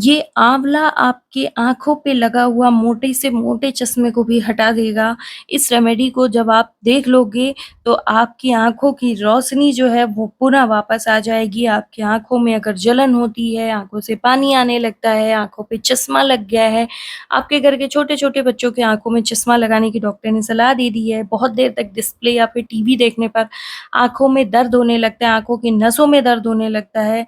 ये आंवला आपके आँखों पे लगा हुआ मोटे से मोटे चश्मे को भी हटा देगा। इस रेमेडी को जब आप देख लोगे तो आपकी आँखों की रोशनी जो है वो पुनः वापस आ जाएगी। आपकी आँखों में अगर जलन होती है, आँखों से पानी आने लगता है, आँखों पे चश्मा लग गया है, आपके घर के छोटे-छोटे बच्चों की आँखों में चश्मा लगाने की डॉक्टर ने सलाह दे दी है। बहुत देर तक डिस्प्ले या फिर टीवी देखने पर आँखों में दर्द होने लगता है, आँखों की नसों में दर्द होने लगता है।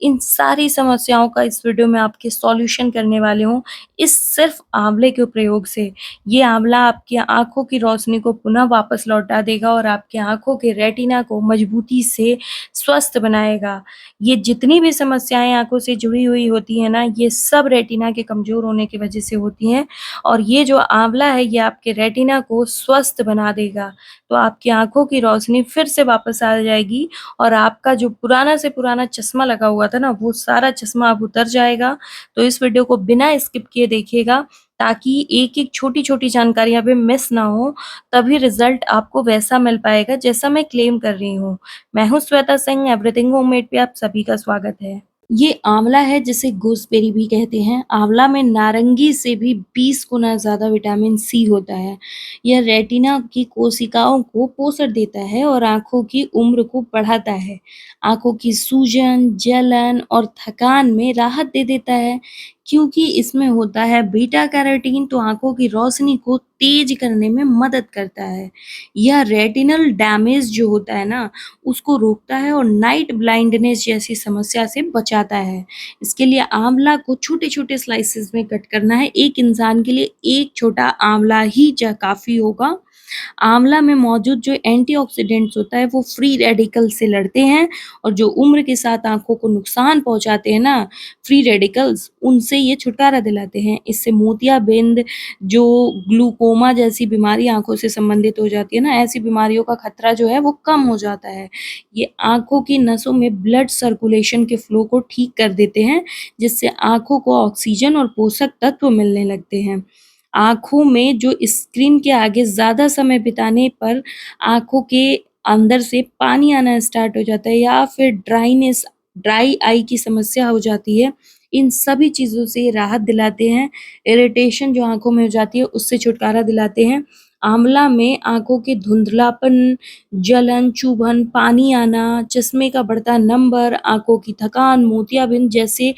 इन सारी समस्याओं का इस वीडियो में आपके सॉल्यूशन करने वाली हूँ, इस सिर्फ़ आँवले के प्रयोग से। ये आँवला आपकी आँखों की रोशनी को पुनः वापस लौटा देगा और आपकी आँखों के रेटिना को मजबूती से स्वस्थ बनाएगा। ये जितनी भी समस्याएँ आँखों से जुड़ी हुई होती हैं ना, ये सब रेटिना के कमज़ोर होने की वजह से होती हैं और ये जो आँवला है, ये आपके रेटिना को स्वस्थ बना देगा। तो आपकी आँखों की रोशनी फिर से वापस आ जाएगी और आपका जो पुराना से पुराना चश्मा लगा हुआ था ना, वो सारा चश्मा अब उतर जाएगा। तो इस वीडियो को बिना स्किप किए देखिएगा ताकि एक-एक छोटी-छोटी जानकारियाँ भी मिस ना हो, तभी रिज़ल्ट आपको वैसा मिल पाएगा जैसा मैं क्लेम कर रही हूँ। मैं हूँ श्वेता सिंह, एवरीथिंग होममेड पे आप सभी का स्वागत है। ये आंवला है जिसे गूसबेरी भी कहते हैं। आंवला में नारंगी से भी 20 गुना ज़्यादा विटामिन सी होता है। यह रेटिना की कोशिकाओं को पोषण देता है और आँखों की उम्र को बढ़ाता है। आँखों की सूजन, जलन और थकान में राहत दे देता है। क्योंकि इसमें होता है बीटा कैरोटीन तो आँखों की रोशनी को तेज करने में मदद करता है। यह रेटिनल डैमेज जो होता है ना, उसको रोकता है और नाइट ब्लाइंडनेस जैसी समस्या से बचाता है। इसके लिए आंवला को छोटे-छोटे स्लाइसेस में कट करना है। एक इंसान के लिए एक छोटा आंवला ही काफ़ी होगा। आंवला में मौजूद जो एंटीऑक्सीडेंट्स होता है वो फ्री रेडिकल से लड़ते हैं और जो उम्र के साथ आँखों को नुकसान पहुँचाते हैं ना, फ्री रेडिकल्स, उनसे ये छुटकारा दिलाते हैं। इससे मोतियाबिंद, जो ग्लूकोमा जैसी बीमारी आँखों से संबंधित हो जाती है ना, ऐसी बीमारियों का खतरा जो है वो कम हो जाता है। ये आँखों की नसों में ब्लड सर्कुलेशन के फ्लो को ठीक कर देते हैं, जिससे आँखों को ऑक्सीजन और पोषक तत्व मिलने लगते हैं। आँखों में जो स्क्रीन के आगे ज़्यादा समय बिताने पर आँखों के अंदर से पानी आना स्टार्ट हो जाता है या फिर ड्राई आई की समस्या हो जाती है। इन सभी चीज़ों से ये राहत दिलाते हैं। इरिटेशन जो आँखों में हो जाती है उससे छुटकारा दिलाते हैं। आँवला में आँखों के धुंधलापन, जलन, चुभन, पानी आना, चश्मे का बढ़ता नंबर, आँखों की थकान, मोतियाबिंद जैसे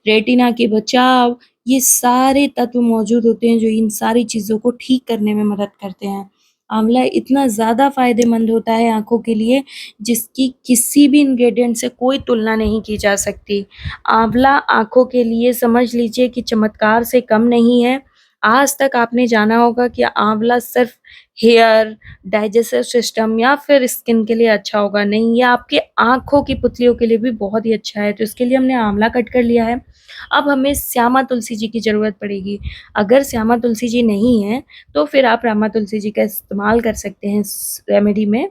रेटिना के बचाव, ये सारे तत्व मौजूद होते हैं जो इन सारी चीज़ों को ठीक करने में मदद करते हैं। आंवला इतना ज़्यादा फ़ायदेमंद होता है आँखों के लिए जिसकी किसी भी इंग्रीडिएंट से कोई तुलना नहीं की जा सकती। आंवला आँखों के लिए समझ लीजिए कि चमत्कार से कम नहीं है। आज तक आपने जाना होगा कि आंवला सिर्फ़ हेयर, डाइजेस्टिव सिस्टम या फिर स्किन के लिए अच्छा होगा, नहीं, ये आपके आँखों की पुतलियों के लिए भी बहुत ही अच्छा है। तो इसके लिए हमने आंवला कट कर लिया है। अब हमें श्यामा तुलसी जी की ज़रूरत पड़ेगी। अगर श्यामा तुलसी जी नहीं है, तो फिर आप रामा तुलसी जी का इस्तेमाल कर सकते हैं इस रेमेडी में।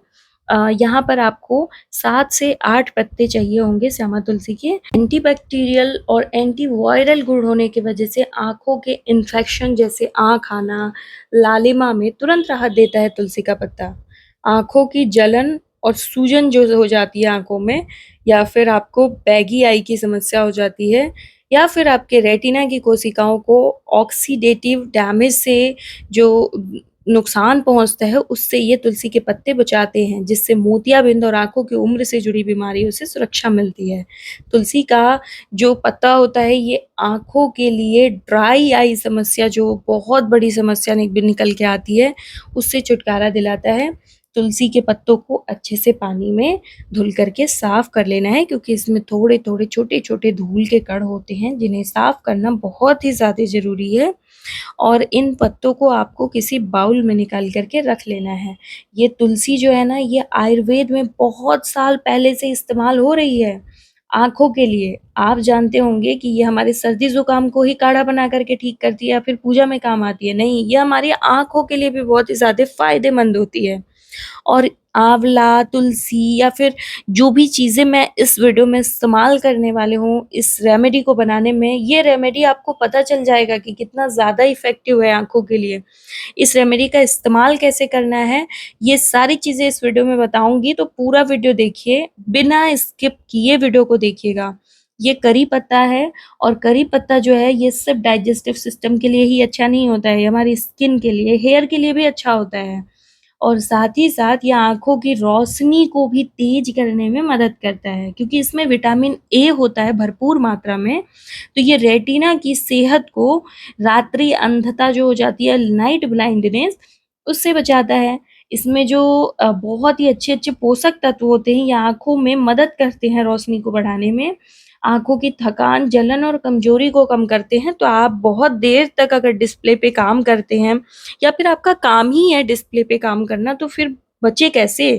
यहाँ पर आपको 7 से 8 पत्ते चाहिए होंगे श्यामा तुलसी के। एंटीबैक्टीरियल और एंटीवायरल गुण होने की वजह से आँखों के इन्फेक्शन जैसे आँख आना, लालिमा में तुरंत राहत देता है तुलसी का पत्ता। आँखों की जलन और सूजन जो हो जाती है आँखों में या फिर आपको बैगी आई की समस्या हो जाती है या फिर आपके रेटिना की कोशिकाओं को ऑक्सीडेटिव डैमेज से जो नुकसान पहुँचता है, उससे ये तुलसी के पत्ते बचाते हैं, जिससे मोतियाबिंद और आँखों की उम्र से जुड़ी बीमारियों से सुरक्षा मिलती है। तुलसी का जो पत्ता होता है, ये आँखों के लिए ड्राई आई समस्या जो बहुत बड़ी समस्या निकल के आती है, उससे छुटकारा दिलाता है। तुलसी के पत्तों को अच्छे से पानी में धुल करके साफ कर लेना है क्योंकि इसमें थोड़े-थोड़े, छोटे-छोटे धूल के कण होते हैं, जिन्हें साफ करना बहुत ही ज़्यादा ज़रूरी है। और इन पत्तों को आपको किसी बाउल में निकाल कर के रख लेना है। ये तुलसी जो है ना, ये आयुर्वेद में बहुत साल पहले से इस्तेमाल हो रही है, आँखों के लिए। आप जानते होंगे कि ये हमारे सर्दी-ज़ुकाम को ही काढ़ा बना कर के ठीक करती है या फिर पूजा में काम आती है। नहीं, ये हमारी आँखों के लिए भी बहुत ही ज़्यादा फ़ायदेमंद होती है। और आँवला, तुलसी या फिर जो भी चीज़ें मैं इस वीडियो में इस्तेमाल करने वाली हूँ, इस रेमेडी को बनाने में, ये रेमेडी आपको पता चल जाएगा कि कितना ज़्यादा इफ़ेक्टिव है आँखों के लिए। इस रेमेडी का इस्तेमाल कैसे करना है, ये सारी चीज़ें इस वीडियो में बताऊँगी, तो पूरा वीडियो देखिए, बिना स्किप किए वीडियो को देखिएगा। ये करी पत्ता है और करी पत्ता जो है ये सिर्फ़ डाइजेस्टिव सिस्टम के लिए ही अच्छा नहीं होता है, हमारी स्किन के लिए, हेयर के लिए भी अच्छा होता है। और साथ ही साथ ये आँखों की रोशनी को भी तेज़ करने में मदद करता है क्योंकि इसमें विटामिन ए होता है भरपूर मात्रा में, तो ये रेटिना की सेहत को रात्रि अंधता जो हो जाती है नाइट ब्लाइंडनेस उससे बचाता है। इसमें जो बहुत ही अच्छे-अच्छे पोषक तत्व होते हैं, ये आँखों में मदद करते हैं रोशनी को बढ़ाने में। आँखों की थकान, जलन और कमज़ोरी को कम करते हैं, तो आप बहुत देर तक अगर डिस्प्ले पे काम करते हैं या फिर आपका काम ही है डिस्प्ले पे काम करना, तो फिर बचे कैसे?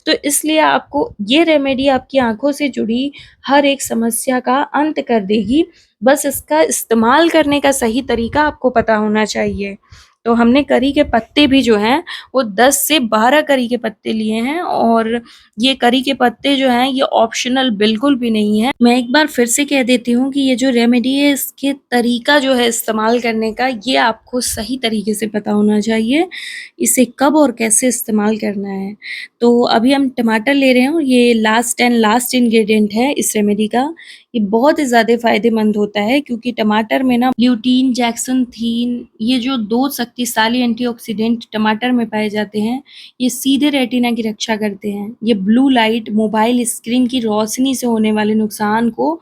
तो इसलिए आपको ये रेमेडी आपकी आँखों से जुड़ी हर एक समस्या का अंत कर देगी। बस इसका इस्तेमाल करने का सही तरीका आपको पता होना चाहिए। तो हमने करी के पत्ते भी जो हैं, वो 10 से 12 करी के पत्ते लिए हैं और ये करी के पत्ते जो हैं, ये ऑप्शनल बिल्कुल भी नहीं है। मैं एक बार फिर से कह देती हूँ कि ये जो रेमेडी है, इसके तरीका जो है इस्तेमाल करने का, ये आपको सही तरीके से पता होना चाहिए। इसे कब और कैसे इस्तेमाल करना है। तो अभी हम टमाटर ले रहे हैं और ये लास्ट एंड लास्ट इंग्रीडिएंट है इस रेमेडी का। ये बहुत ही ज़्यादा फ़ायदेमंद होता है क्योंकि टमाटर में ना ल्यूटीन, ज़ैक्संथीन ये जो 2 शक्तिशाली एंटीऑक्सीडेंट टमाटर में पाए जाते हैं, ये सीधे रेटिना की रक्षा करते हैं। ये ब्लू लाइट मोबाइल स्क्रीन की रोशनी से होने वाले नुकसान को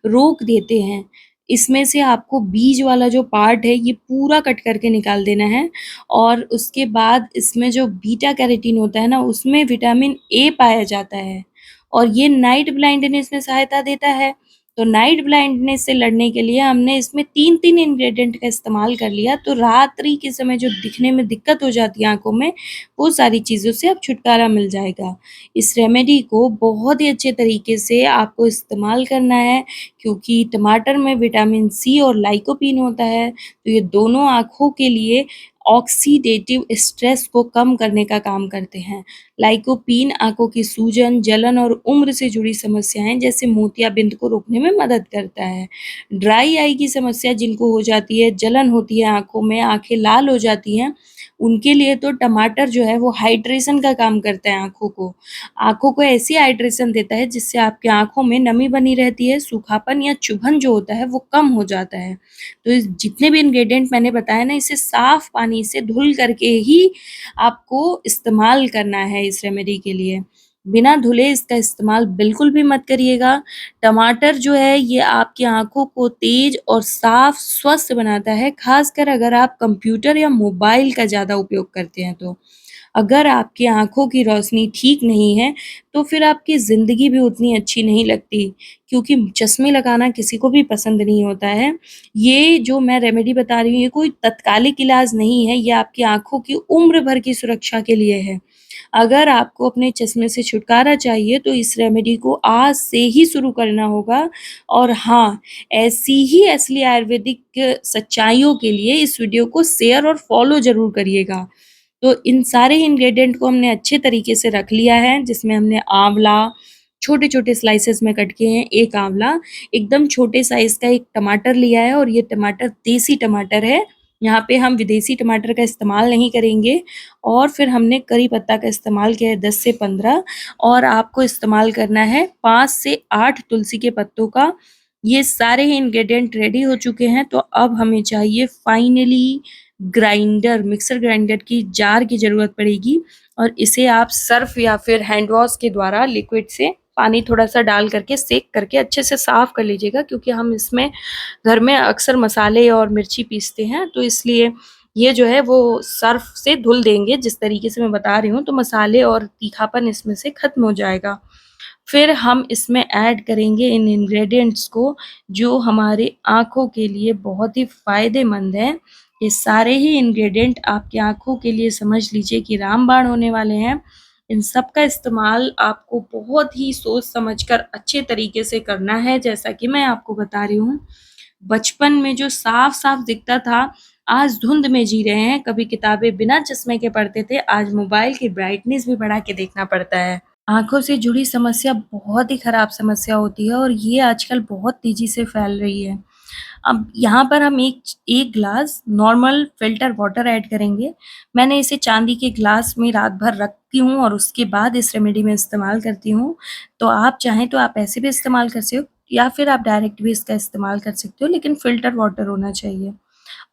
रोक देते हैं। इसमें से आपको बीज वाला जो पार्ट है ये पूरा कट करके निकाल देना है और उसके बाद इसमें जो बीटा कैरोटीन होता है ना उसमें विटामिन ए पाया जाता है और ये नाइट ब्लाइंडनेस में सहायता देता है। तो नाइट ब्लाइंडनेस से लड़ने के लिए हमने इसमें 3-3 इंग्रीडिएंट का इस्तेमाल कर लिया, तो रात्रि के समय जो दिखने में दिक्कत हो जाती है आँखों में, वो सारी चीज़ों से अब छुटकारा मिल जाएगा। इस रेमेडी को बहुत ही अच्छे तरीके से आपको इस्तेमाल करना है क्योंकि टमाटर में विटामिन सी और लाइकोपीन होता है, तो ये दोनों आँखों के लिए ऑक्सीडेटिव स्ट्रेस को कम करने का काम करते हैं। लाइकोपीन आँखों की सूजन, जलन और उम्र से जुड़ी समस्याएँ जैसे मोतियाबिंद को रोकने में मदद करता है। ड्राई आई की समस्या जिनको हो जाती है, जलन होती है आँखों में, आँखें लाल हो जाती हैं, उनके लिए तो टमाटर जो है वो हाइड्रेशन का काम करता है आँखों को। आँखों को ऐसी हाइड्रेशन देता है जिससे आपकी आँखों में नमी बनी रहती है, सूखापन या चुभन जो होता है वो कम हो जाता है। तो इस जितने भी इंग्रीडिएंट मैंने बताया ना इसे साफ पानी से धुल करके ही आपको इस्तेमाल करना है इस रेमेडी के लिए। बिना धुले इसका इस्तेमाल बिल्कुल भी मत करिएगा। टमाटर जो है ये आपकी आँखों को तेज और साफ स्वस्थ बनाता है, ख़ासकर अगर आप कंप्यूटर या मोबाइल का ज़्यादा उपयोग करते हैं तो। अगर आपकी आँखों की रोशनी ठीक नहीं है, तो फिर आपकी ज़िंदगी भी उतनी अच्छी नहीं लगती क्योंकि चश्मे लगाना किसी को भी पसंद नहीं होता है। ये जो मैं रेमेडी बता रही हूँ, ये कोई तत्कालिक इलाज नहीं है, ये आपकी आँखों की उम्र भर की सुरक्षा के लिए है। अगर आपको अपने चश्मे से छुटकारा चाहिए, तो इस रेमेडी को आज से ही शुरू करना होगा और हाँ, ऐसी ही असली आयुर्वेदिक सच्चाइयों के लिए इस वीडियो को शेयर और फॉलो ज़रूर करिएगा। तो इन सारे इंग्रीडिएंट को हमने अच्छे तरीके से रख लिया है, जिसमें हमने आँवला छोटे-छोटे स्लाइसेस में कट किए हैं, 1 आँवला, एकदम छोटे साइज़ का 1 टमाटर लिया है और ये टमाटर देसी टमाटर है। यहाँ पे हम विदेशी टमाटर का इस्तेमाल नहीं करेंगे और फिर हमने करी पत्ता का इस्तेमाल किया है 10 से 15 और आपको इस्तेमाल करना है 5 से 8 तुलसी के पत्तों का। ये सारे ही इंग्रीडिएंट रेडी हो चुके हैं, तो अब हमें चाहिए फाइनली ग्राइंडर, मिक्सर ग्राइंडर की जार की ज़रूरत पड़ेगी और इसे आप सर्फ़ या फिर हैंड वॉश के द्वारा लिक्विड से पानी थोड़ा-सा डाल करके सेंक करके अच्छे से साफ़ कर लीजिएगा क्योंकि हम इसमें घर में अक्सर मसाले और मिर्ची पीसते हैं, तो इसलिए ये जो है वो सर्फ़ से धुल देंगे जिस तरीके से मैं बता रही हूँ, तो मसाले और तीखापन इसमें से ख़त्म हो जाएगा। फिर हम इसमें ऐड करेंगे इन इंग्रीडिएंट्स को जो हमारे आँखों के लिए बहुत ही फ़ायदेमंद हैं। ये सारे ही इंग्रीडिएंट आपकी आँखों के लिए समझ लीजिए कि रामबाण होने वाले हैं। इन सब का इस्तेमाल आपको बहुत ही सोच समझ कर अच्छे तरीके से करना है जैसा कि मैं आपको बता रही हूँ। बचपन में जो साफ-साफ दिखता था, आज धुंध में जी रहे हैं। कभी किताबें बिना चश्मे के पढ़ते थे, आज मोबाइल की ब्राइटनेस भी बढ़ा के देखना पड़ता है। आँखों से जुड़ी समस्या बहुत ही खराब समस्या होती है और ये आजकल बहुत तेज़ी से फैल रही है। अब यहाँ पर हम एक glass normal filter water add करेंगे। मैंने इसे चांदी के ग्लास में रात भर रखती हूँ और उसके बाद इस रेमेडी में इस्तेमाल करती हूँ। तो आप चाहें तो आप ऐसे भी इस्तेमाल कर या फिर आप डायरेक्ट भी इसका इस्तेमाल कर सकते हो, लेकिन फ़िल्टर वाटर होना चाहिए।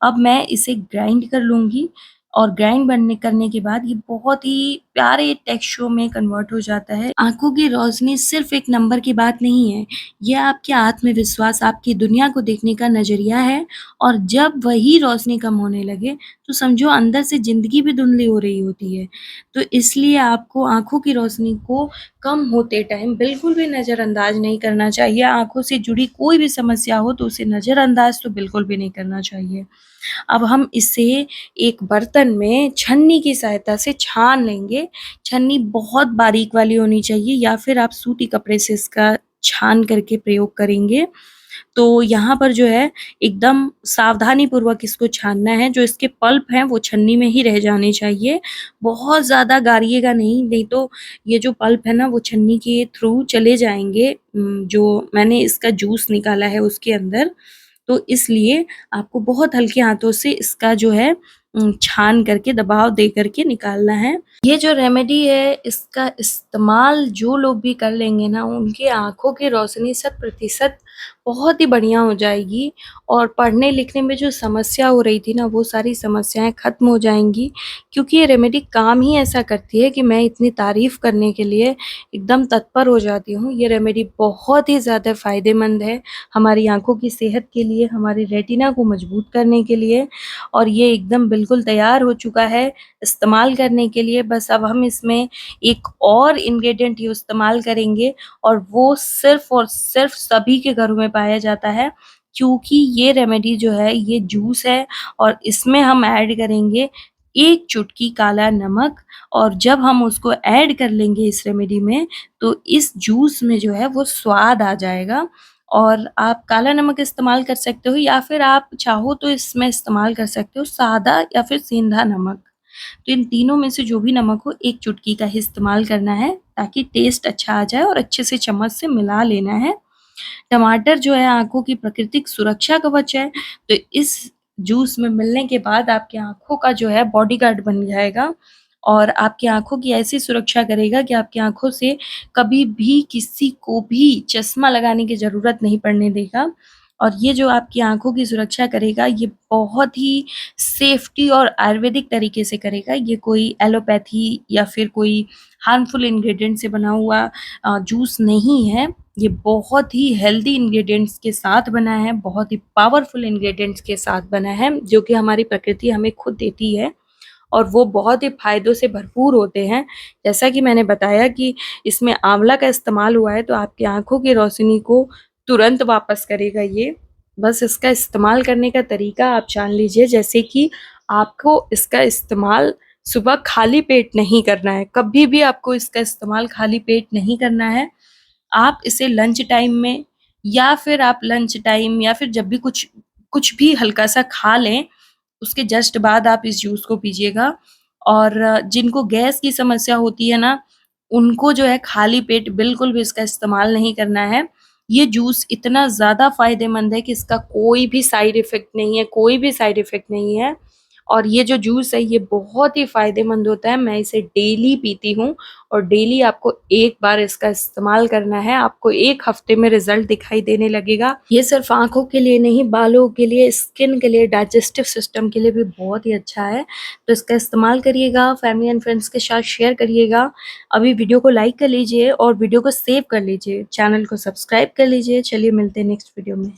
अब मैं इसे ग्राइंड कर लूँगी और ग्राइंड बनने करने के बाद ये बहुत ही प्यारे टेक्सचर में कन्वर्ट हो जाता है। आँखों की रोशनी सिर्फ़ एक नंबर की बात नहीं है, ये आपके आत्मविश्वास, आपकी दुनिया को देखने का नज़रिया है और जब वही रोशनी कम होने लगे, तो समझो अंदर से ज़िंदगी भी धुंधली हो रही होती है। तो इसलिए आपको आँखों की रोशनी को कम होते टाइम बिल्कुल भी नज़रअंदाज नहीं करना चाहिए। आँखों से जुड़ी कोई भी समस्या हो तो उसे नज़रअंदाज तो बिल्कुल भी नहीं करना चाहिए। अब हम इसे एक बर्तन में छन्नी की सहायता से छान लेंगे। छन्नी बहुत बारीक वाली होनी चाहिए या फिर आप सूती कपड़े से इसका छान करके प्रयोग करेंगे। तो यहाँ पर जो है एकदम सावधानीपूर्वक इसको छानना है, जो इसके पल्प हैं वो छन्नी में ही रह जाने चाहिए। बहुत ज़्यादा गाड़िएगा नहीं, नहीं तो ये जो पल्प है ना वो छन्नी के थ्रू चले जाएँगे जो मैंने इसका जूस निकाला है उसके अंदर। तो इसलिए आपको बहुत हल्के हाथों से इसका जो है छान करके दबाव दे करके निकालना है। ये जो रेमेडी है इसका इस्तेमाल जो लोग भी कर लेंगे ना उनकी आँखों की रोशनी 100% बहुत ही बढ़िया हो जाएगी और पढ़ने लिखने में जो समस्या हो रही थी ना वो सारी समस्याएँ ख़त्म हो जाएँगी क्योंकि ये रेमेडी काम ही ऐसा करती है कि मैं इतनी तारीफ़ करने के लिए एकदम तत्पर हो जाती हूँ। ये रेमेडी बहुत ही ज़्यादा फ़ायदेमंद है हमारी आँखों की सेहत के लिए, हमारी रेटिना को मजबूत करने के लिए और ये एकदम बिल्कुल तैयार हो चुका है इस्तेमाल करने के लिए। बस अब हम इसमें एक और इंग्रीडिएंट इस्तेमाल करेंगे और वो सिर्फ़ और सिर्फ़ सभी के घरों में पाया जाता है क्योंकि ये रेमेडी जो है ये जूस है और इसमें हम ऐड करेंगे 1 चुटकी काला नमक और जब हम उसको ऐड कर लेंगे इस रेमेडी में, तो इस जूस में जो है वो स्वाद आ जाएगा और आप काला नमक इस्तेमाल कर सकते हो या फिर आप चाहो तो इसमें इस्तेमाल कर सकते हो सादा या फिर सेंधा नमक। तो इन तीनों में से जो भी नमक हो 1 चुटकी का ही इस्तेमाल करना है ताकि टेस्ट अच्छा आ जाए और अच्छे से चम्मच से मिला लेना है। टमाटर जो है आँखों की प्राकृतिक सुरक्षा कवच है, तो इस जूस में मिलने के बाद आपकी आँखों का जो है बॉडीगार्ड बन जाएगा और आपकी आँखों की ऐसी सुरक्षा करेगा कि आपकी आँखों से कभी भी किसी को भी चश्मा लगाने की ज़रूरत नहीं पड़ने देगा। और ये जो आपकी आँखों की सुरक्षा करेगा, ये बहुत ही सेफ्टी और आयुर्वेदिक तरीके से करेगा। ये कोई एलोपैथी या फिर कोई हार्मफुल इंग्रीडिएंट से बना हुआ जूस नहीं है। ये बहुत ही हेल्दी इंग्रीडिएंट्स के साथ बना है, बहुत ही पावरफुल इंग्रीडिएंट्स के साथ बना है, जो कि हमारी प्रकृति हमें खुद देती है और वो बहुत ही फ़ायदों से भरपूर होते हैं। जैसा कि मैंने बताया कि इसमें आँवला का इस्तेमाल हुआ है, तो आपकी आँखों की रोशनी को तुरंत वापस करेगा ये। बस इसका इस्तेमाल करने का तरीका आप जान लीजिए, जैसे कि आपको इसका इस्तेमाल सुबह खाली पेट नहीं करना है, कभी भी आपको इसका इस्तेमाल खाली पेट नहीं करना है। आप इसे लंच टाइम में या फिर आप लंच टाइम या फिर जब भी कुछ कुछ भी हल्का-सा खा लें, उसके जस्ट बाद आप इस जूस को पीजिएगा और जिनको गैस की समस्या होती है ना, उनको जो है खाली पेट बिल्कुल भी इसका इस्तेमाल नहीं करना है। ये जूस इतना ज़्यादा फ़ायदेमंद है कि इसका कोई भी साइड इफ़ेक्ट नहीं है, कोई भी साइड इफ़ेक्ट नहीं है और ये जो जूस है ये बहुत ही फ़ायदेमंद होता है। मैं इसे डेली पीती हूँ और डेली आपको 1 बार इसका इस्तेमाल करना है, आपको 1 हफ्ते में रिज़ल्ट दिखाई देने लगेगा। ये सिर्फ़ आँखों के लिए नहीं, बालों के लिए, स्किन के लिए, डाइजेस्टिव सिस्टम के लिए भी बहुत ही अच्छा है। तो इसका इस्तेमाल करिएगा, फैमिली एंड फ्रेंड्स के साथ शेयर करिएगा। अभी वीडियो को लाइक कर लीजिए और वीडियो को सेव कर लीजिए, चैनल को सब्सक्राइब कर लीजिए। चलिए मिलते हैं नेक्स्ट वीडियो में।